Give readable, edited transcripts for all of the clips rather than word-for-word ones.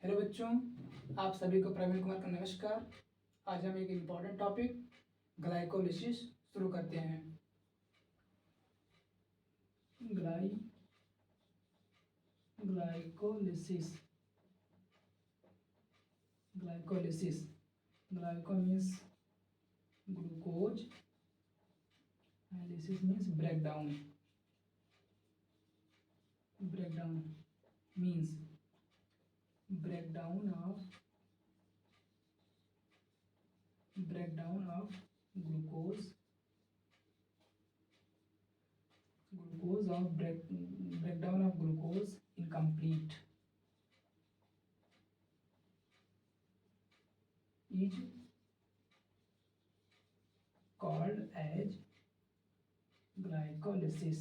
Hello बच्चों, आप सभी को प्रवीण कुमार का नमस्कार। आज हम एक इम्पॉर्टेंट टॉपिक ग्लाइकोलिसिस शुरू करते हैं। Glycolysis glycolysis glyco means glucose and lysis means breakdown means breakdown of glucose breakdown of glucose incomplete is called as glycolysis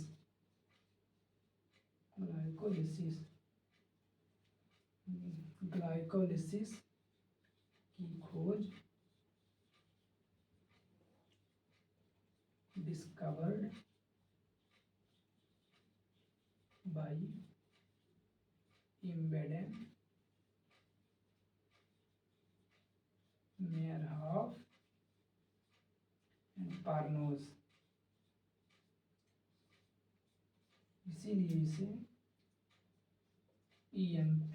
की खोज discovered by Embeden, Meyerhoff and Parnose। इसीलिए इसे EMP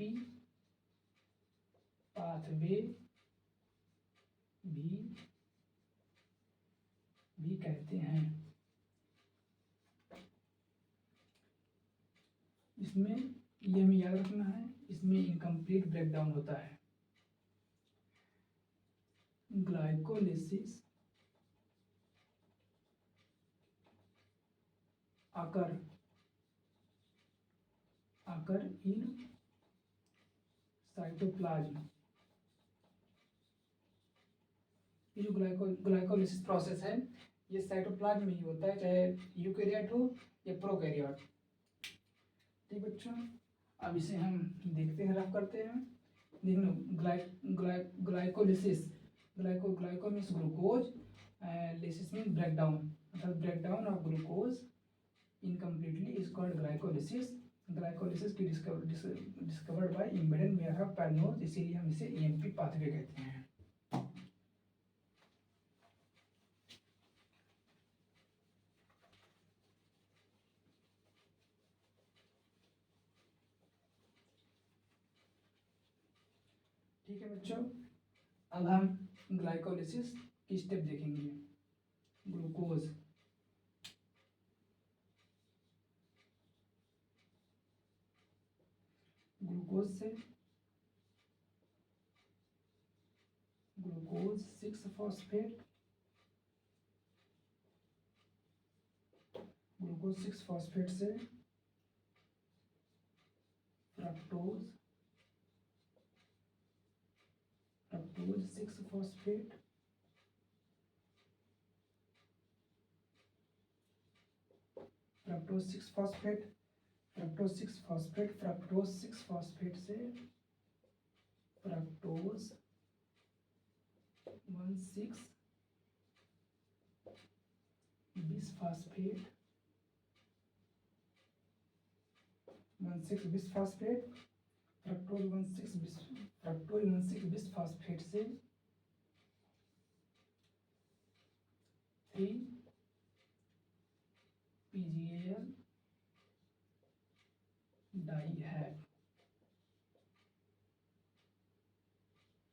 पाथवे भी कहते हैं। इसमें ये हमें याद रखना है, इसमें इनकम्प्लीट ब्रेकडाउन होता है। Glycolysis occur in cytoplasm. ये जो ग्लाइकोलिसिस प्रोसेस है ये साइटोप्लाज्म में ही होता है, चाहे यूकैरियोट हो या प्रोकैरियोट। ठीक बच्चों, अब इसे हम देखते हैं, रफ करते हैं। देखो glycolysis glyco means glucose, lysis means breakdown, अर्थात breakdown of glucose incompletely is called glycolysis. Glycolysis की discovered by Embden, Meyerhof, Parnas, इसीलिए हम इसे ईएमपी पाथवे कहते हैं। ठीक है बच्चों, अब हम ग्लाइकोलिसिस की स्टेप देखेंगे। ग्लूकोज से ग्लूकोज 6-फॉस्फेट, ग्लूकोज 6-फॉस्फेट से फ्रक्टोज 6-फॉस्फेट, फ्रक्टोज 6-फॉस्फेट से फ्रक्टोज 1,6-बिसफॉस्फेट, 1,6-बिसफॉस्फेट, फ्रक्टोज 1,6-बिसफॉस्फेट से 3-PGAL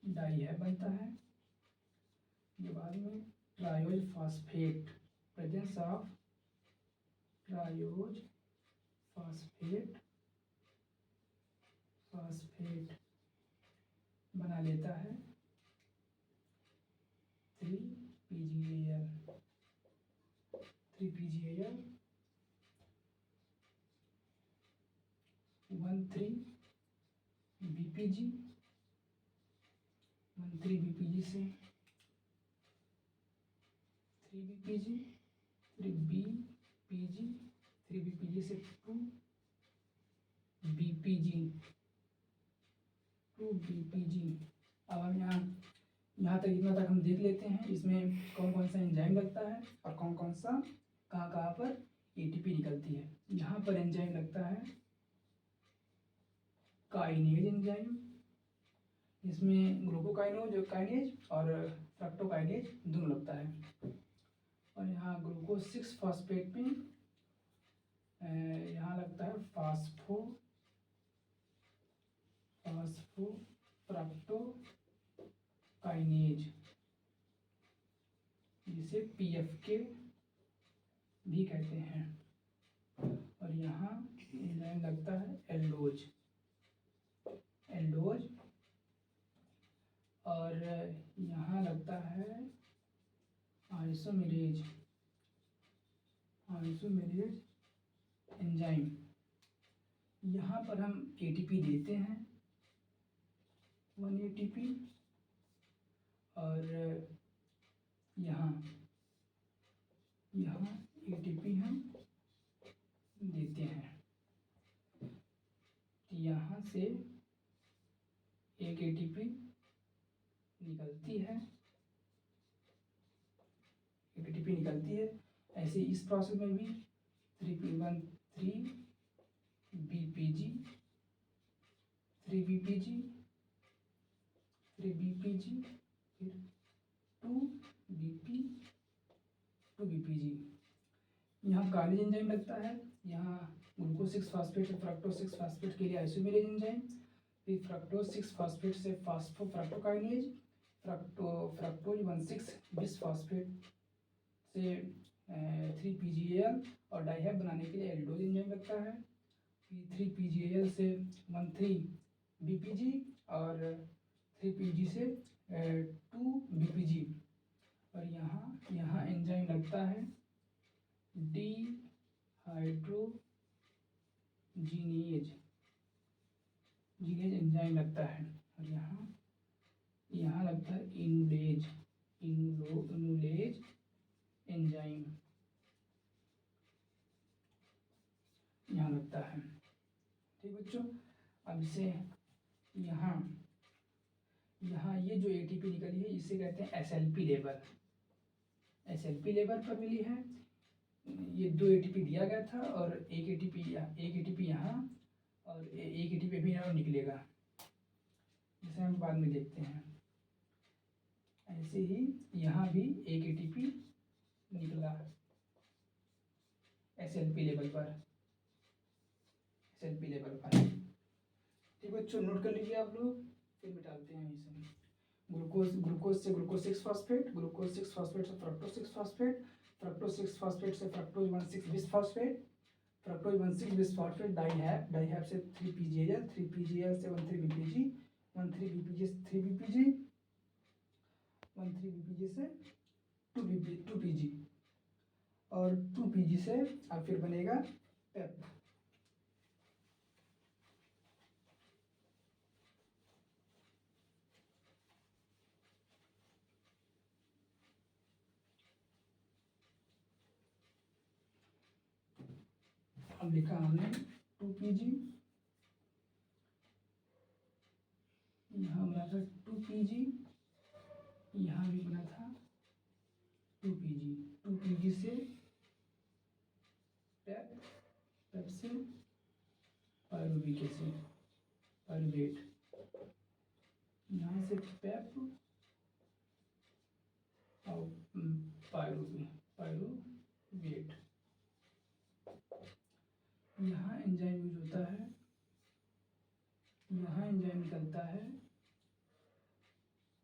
डाई बनता है। ये बाद में triose phosphate, presence of triose phosphate बना लेता है 3-PGAL 1,3-BPG, 1,3-BPG से 3-BPG, 3-BPG से 2-BPG। अब हम यहाँ तक इतना तक हम देख लेते हैं, इसमें कौन कौन सा एंजाइम लगता है और कौन कौन सा कहाँ पर एटीपी निकलती है। यहाँ पर एंजाइम लगता है काइनेज एंजाइम, इसमें ग्लूकोकाइनेज और फ्रक्टोकाइनेज दोनों लगता है। और यहाँ ग्लूकोज 6 फॉस्फेट में यहाँ लगता है फ्रक्टोकाइनेज, जिसे PFK भी कहते हैं। और यहाँ एंजाइम लगता है एल्डोज, और यहाँ लगता है आइसोमेरेज एंजाइम। यहाँ पर हम ATP देते हैं 1 ATP, और यहाँ ATP हम देते हैं। यहाँ से एक ATP निकलती है, ऐसे इस प्रोसेस में भी 3 BPG, 3 BPG, फिर 2 BPG। यहाँ काइनेज एंजाइम लगता है। यहाँ ग्लूकोज 6 फॉस्फेट और फ्रक्टोज 6 फॉस्फेट के लिए आइसोमेरेज एंजाइम, फिर फ्रक्टोज 6 फॉस्फेट से फॉस्फोफ्रक्टोकाइनेज, फ्रक्टोज 1,6 बिसफॉस्फेट से 3 PGAL और डाइहैप बनाने के लिए एल्डोज एंजाइम लगता है। फिर 3 PGAL से 13 BPG और 3 PG से 2 BPG। और यहाँ एंजाइम लगता है डिहाइड्रोजीनेज एंजाइम लगता है। और यहाँ लगता है इनुलेज एंजाइम यहाँ लगता है। ठीक बच्चों, अब इसे यहाँ ये जो ATP निकली है इसे कहते हैं SLP लेवल पर मिली है। ये 2 ATP दिया गया था और एक ATP यहाँ और एक ATP अभी यहाँ निकलेगा, जिसे हम बाद में देखते हैं। ऐसे ही यहाँ भी एक ATP निकला SLP लेवल पर। ठीक बच्चों, नोट कर लीजिए आप लोग, फिर मिटाते हैं इसे। ग्लूकोज से ग्लूकोज 6 फॉस्फेट, ग्लूकोज 6 फॉस्फेट से फ्रक्टोज 6 फॉस्फेट, फ्रक्टोज 6 फॉस्फेट से फ्रक्टोज 1,6 बिसफॉस्फेट, फ्रक्टोज 1,6 बिसफॉस्फेट डाइहैप से 3 PGAL, 3 PGAL से 13 BPG, 13 BPG से 3 BPG, 13 BPG से 2 PG, और 2 PG से अब फिर बनेगा पेप। अब लिखा हमने 2 PG, यहाँ बना था 2 PG, यहाँ भी बना था 2 PG से पेप से पायरुवेट, यहाँ से पेप और पायरुवेट। यहाँ एंजाइम यूज होता है, यहाँ एंजाइम निकलता है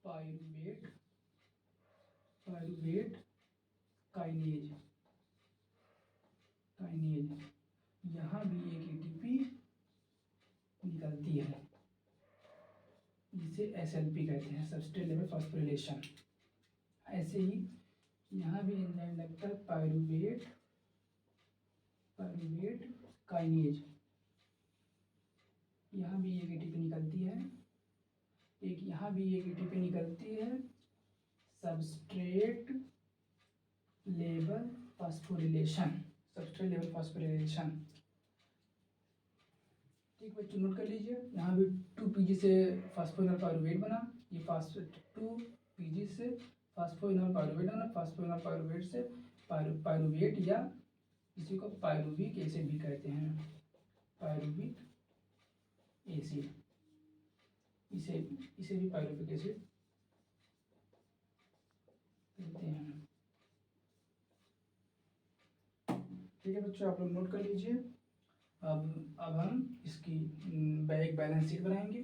पायरुवेट काइनेज। यहाँ भी एक ATP निकलती है, जिसे SLP कहते हैं, सबस्ट्रेट लेवल फॉस्फोरिलेशन। ऐसे ही यहाँ भी एंजाइम लगता है पायरुवेट काइनेज। यहाँ भी एक ATP निकलती है, यहाँ भी एक ATP निकलती है, सबस्ट्रेट लेवल फॉस्फोरिलेशन। ठीक बच्चों, नोट कर लीजिए। यहाँ भी 2 PG से फॉस्फोइनॉल पायरुवेट बना, ये 2 PG से फॉस्फोइनॉल पायरुवेट बना, फॉस्फोइनॉल पायरुवेट से पायरुवेट, या इसी को पायरुविक एसिड भी कहते हैं, पायरुविक एसिड। इसे इसे भी पायरुविक एसिड कहते हैं। ठीक है बच्चों, आप लोग नोट कर लीजिए। अब हम इसकी एक बैलेंस शीट बनाएंगे,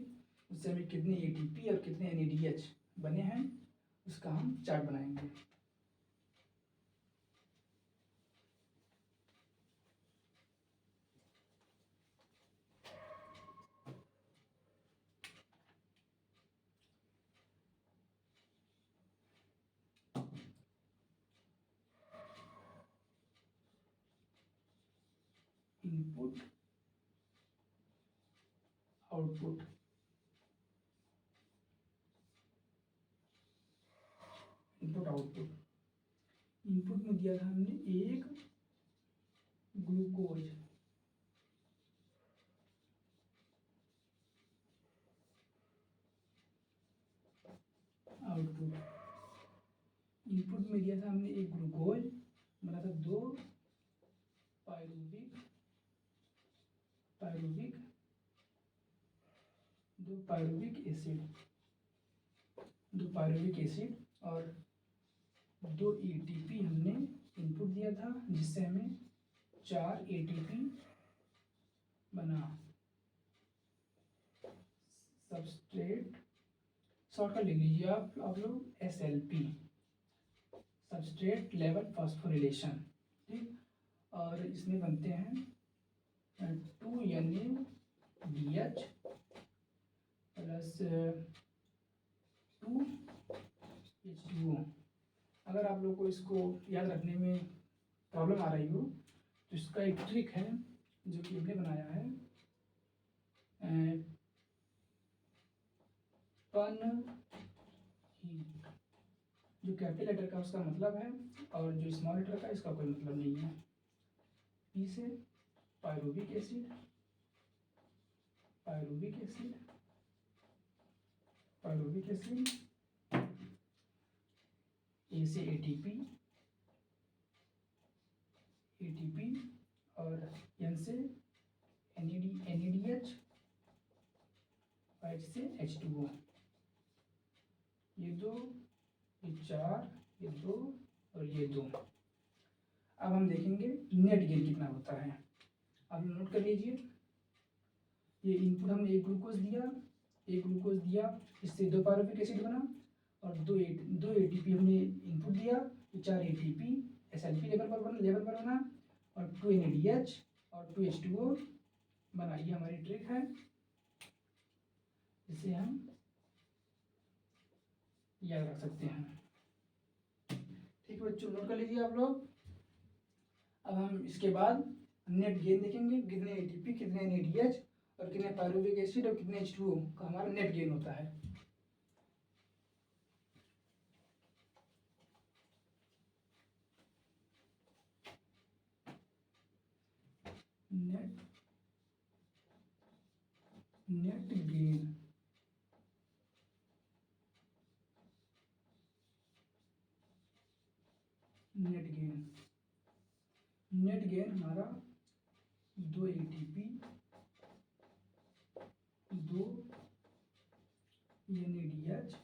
उससे हमें कितने एटीपी और कितने एनएडीएच बने हैं उसका हम चार्ट बनाएंगे। Input output, input output. Input में दिया था हमने एक ग्लूकोज, आउटपुट इनपुट में दिया था हमने एक ग्लूकोज, बना था दो पायरुविक पायरुविक दो पायरुविक एसिड, दो पायरुविक एसिड और दो एटीपी हमने इनपुट दिया था, जिससे हमें 4 एटीपी बना। सबस्ट्रेट शॉर्टकट लिख लीजिए आप लोग SLP, सबस्ट्रेट लेवल फॉस्फोरिलेशन। ठीक, और इसमें बनते हैं 2NaDH प्लस 2H2O। अगर आप लोग को इसको याद रखने में प्रॉब्लम आ रही हो तो इसका एक ट्रिक है जो कि हमने बनाया है। पन ही, जो कैपिटल लेटर का उसका मतलब है और जो स्मॉल लेटर का इसका कोई मतलब नहीं है। पी से pyruvic acid, pyruvic acid, pyruvic acid, A से एटीपी, एटीपी और एन से NADH, H से H2O। ये दो, ये 4, ये 2 और ये 2। अब हम देखेंगे नेट गेन कितना होता है। आप नोट कर लीजिए, ये इनपुट हमने एक ग्लूकोज दिया, इससे 2 पायरुविक एसिड बना और दो एटीपी हमने इनपुट दिया, तो 4 एटीपी SLP लेवल पर बना और 2 NADH और 2 H2O बना। ये हमारी ट्रिक है, इसे हम याद रख सकते हैं। ठीक है बच्चों, नोट कर लीजिए आप लोग। अब हम इसके बाद नेट गेन देखेंगे, कितने एटीपी, कितने NADH और कितने पायरुविक एसिड और कितने H2O का हमारा नेट गेन होता है। नेट गेन, नेट गेन हमारा 2 एटीपी, 2 NADH,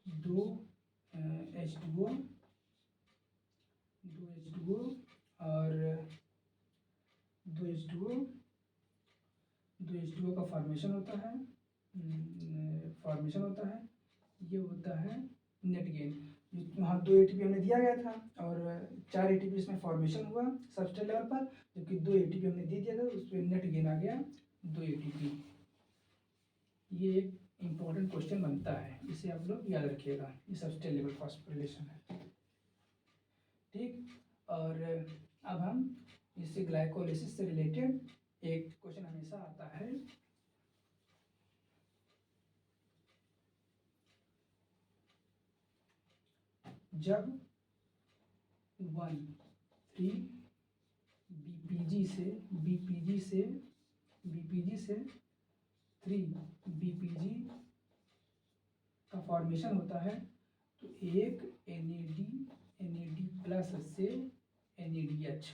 2 H2O, 2 H2O और 2 H2O, 2 H2O का फॉर्मेशन होता है, ये होता है नेट गेन। वहाँ 2 एटीपी हमने दिया गया था और 4 एटीपी इसमें फॉर्मेशन हुआ सबस्ट्रेट लेवल पर, जबकि 2 एटीपी हमने दे दिया था, उस पर नेट गेन आ गया 2 एटीपी। ये एक इम्पोर्टेंट क्वेश्चन बनता है, इसे आप लोग याद रखिएगा। ये सबस्ट्रेट लेवल फॉस्फोरिलेशन है। ठीक, और अब हम इससे ग्लाइकोलिसिस से रिलेटेड एक क्वेश्चन हमेशा आता है। जब 1,3 बीपीजी से 3 बीपीजी का फॉर्मेशन होता है, तो एक NAD प्लस से NADH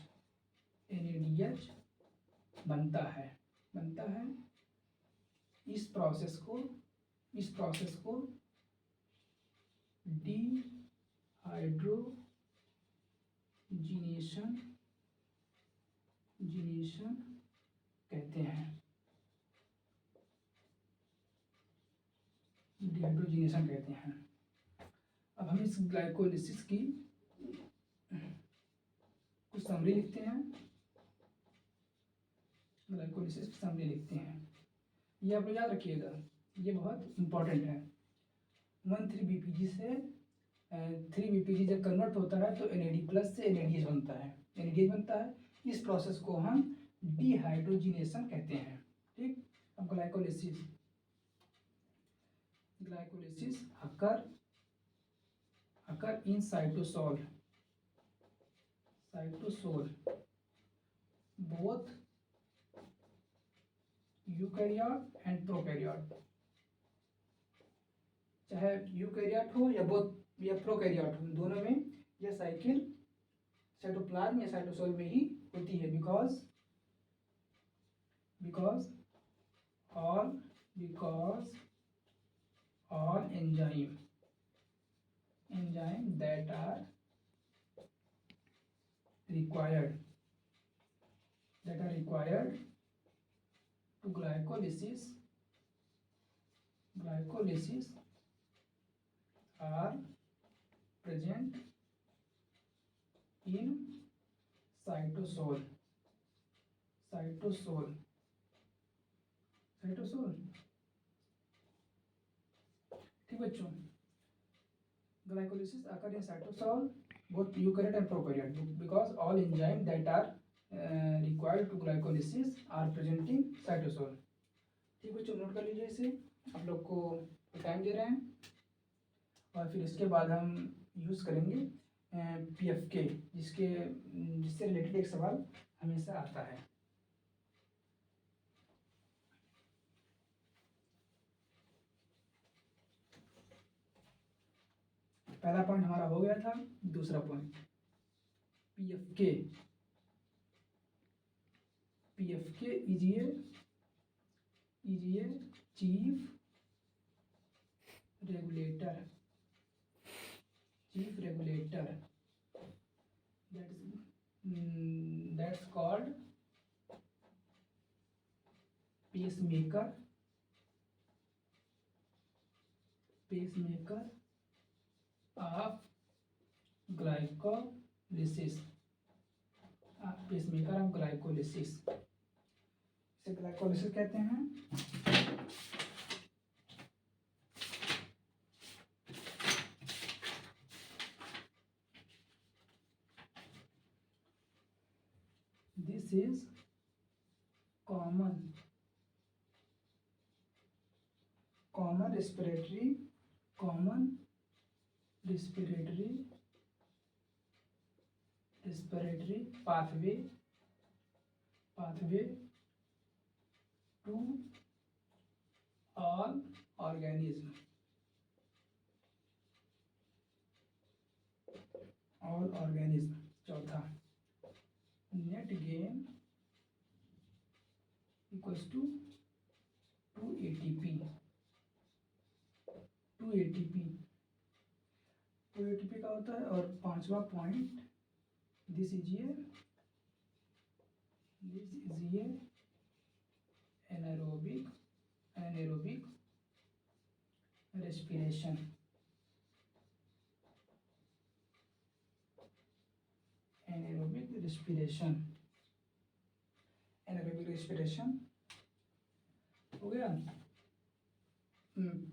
बनता है। इस प्रोसेस को जीनेशन कहते हैं। डिहाइड्रोजीनेशन कहते हैं। अब हम इस ग्लाइकोलिसिस की कुछ समरी लिखते हैं। ग्लाइकोलिसिस की समरी लिखते हैं। ये आप लोग याद रखिएगा, ये बहुत इंपॉर्टेंट है। 1,3-BPG से 3-BPG जब कन्वर्ट होता है तो NAD+ से NADH बनता है। NADH बनता है, इस प्रोसेस को हम डिहाइड्रोजीनेशन कहते हैं। ठीक। अब glycolysis occur in cytosol both eukaryote and prokaryote, चाहे यूकैरियोट हो या बोथ या प्रोकैरियोट हो, दोनों में यह साइकिल साइटोप्लाज्म या साइटोसोल में ही होती है। Because all enzyme that are required to glycolysis are present in cytosol। ठीक बच्चों, glycolysis occur in cytosol both eukaryote and prokaryote because all enzymes that are required to glycolysis are present in cytosol। ठीक बच्चों, note कर लीजिए इसे, आप लोग को टाइम दे रहे हैं। और फिर इसके बाद हम यूज़ करेंगे PFK, जिससे रिलेटेड एक सवाल हमेशा आता है। पहला पॉइंट हमारा हो गया था। दूसरा point PFK is a chief regulator that's called pacemaker of glycolysis। pacemaker of glycolysis, इसे ग्लाइकोलिसिस कहते हैं। This is common respiratory pathway to all organisms। चौथा, net gain equals to 2 ATP। 2 ATP का होता है। और पांचवा point, this is a anaerobic respiration। anaerobic respiration हो गया।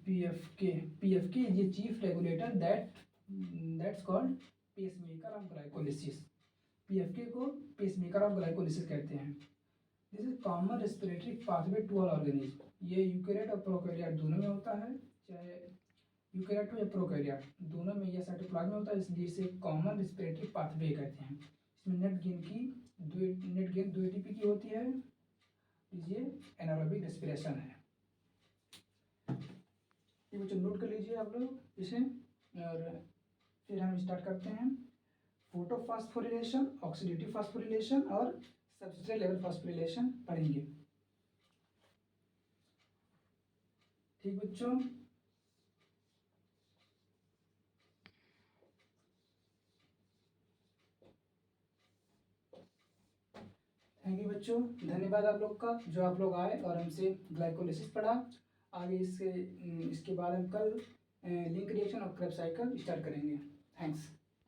PFK is a chief regulator that's called pacemaker of glycolysis। PFK को pacemaker of glycolysis कहते हैं। This is common respiratory pathway to all organism. ये यूकैरियोट और prokaryote दोनों में होता है, चाहे यूकैरियोट हो या प्रोकैरियोट, दोनों में यह साइटोप्लाज्म में होता है, इसलिए इसे कॉमन रेस्पिरेटरी पाथवे कहते हैं। इसमें नेट गेन 2 ATP की होती है। ये एनारोबिक रेस्पिरेशन है। ये बच्चों नोट कर लीजिए आप लोग इसे। और फिर हम स्टार्ट करते हैं। फोटोफॉस्फोरिलेशन, ऑक्सीडेटिव फॉस्फोरिलेशन और सबस्ट्रेट लेवल फॉस्फोरिलेशन पढ़ेंगे। ठीक बच्चों, थैंक यू बच्चों, धन्यवाद आप लोग का जो आप लोग आए और हमसे ग्लाइकोलिसिस पढ़ा। आगे इसके बाद हम कल लिंक रिएक्शन और क्रेब्स साइकिल स्टार्ट करेंगे। थैंक्स।